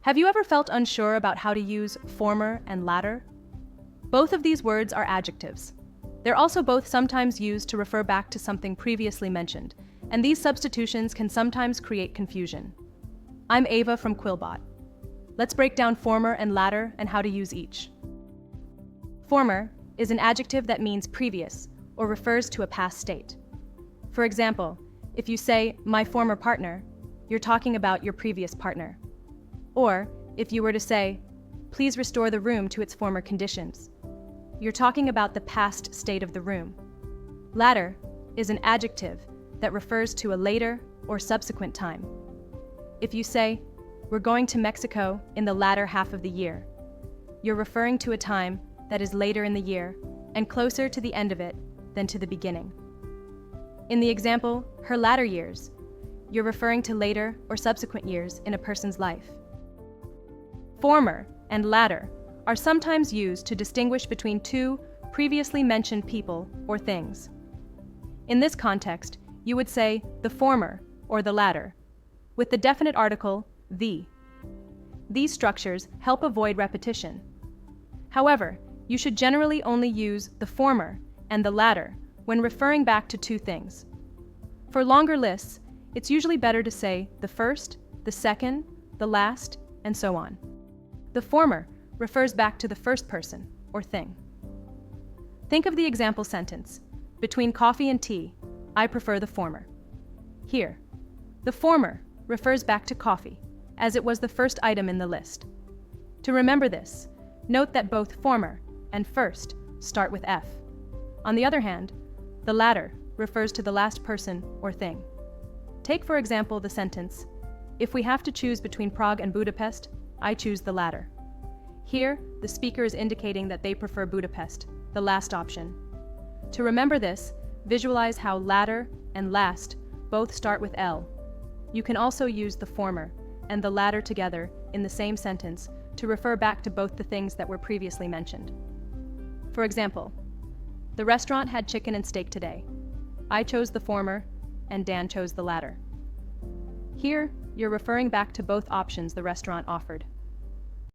Have you ever felt unsure about how to use former and latter? Both of these words are adjectives. They're also both sometimes used to refer back to something previously mentioned, and these substitutions can sometimes create confusion. I'm Ava from Quillbot. Let's break down former and latter and how to use each. Former is an adjective that means previous or refers to a past state. For example, if you say, my former partner, you're talking about your previous partner. Or, if you were to say, please restore the room to its former conditions, you're talking about the past state of the room. Latter is an adjective that refers to a later or subsequent time. If you say, we're going to Mexico in the latter half of the year, you're referring to a time that is later in the year and closer to the end of it than to the beginning. In the example, her latter years, you're referring to later or subsequent years in a person's life. Former and latter are sometimes used to distinguish between two previously mentioned people or things. In this context, you would say the former or the latter, with the definite article the. These structures help avoid repetition. However, you should generally only use the former and the latter when referring back to two things. For longer lists, it's usually better to say the first, the second, the last, and so on. The former refers back to the first person or thing. Think of the example sentence, between coffee and tea, I prefer the former. Here, the former refers back to coffee, as it was the first item in the list. To remember this, note that both former and first start with F. On the other hand, the latter refers to the last person or thing. Take, for example, the sentence, if we have to choose between Prague and Budapest, I choose the latter. Here, the speaker is indicating that they prefer Budapest, the last option. To remember this, visualize how latter and last both start with L. You can also use the former and the latter together in the same sentence to refer back to both the things that were previously mentioned. For example, the restaurant had chicken and steak today. I chose the former, and Dan chose the latter. Here, you're referring back to both options the restaurant offered.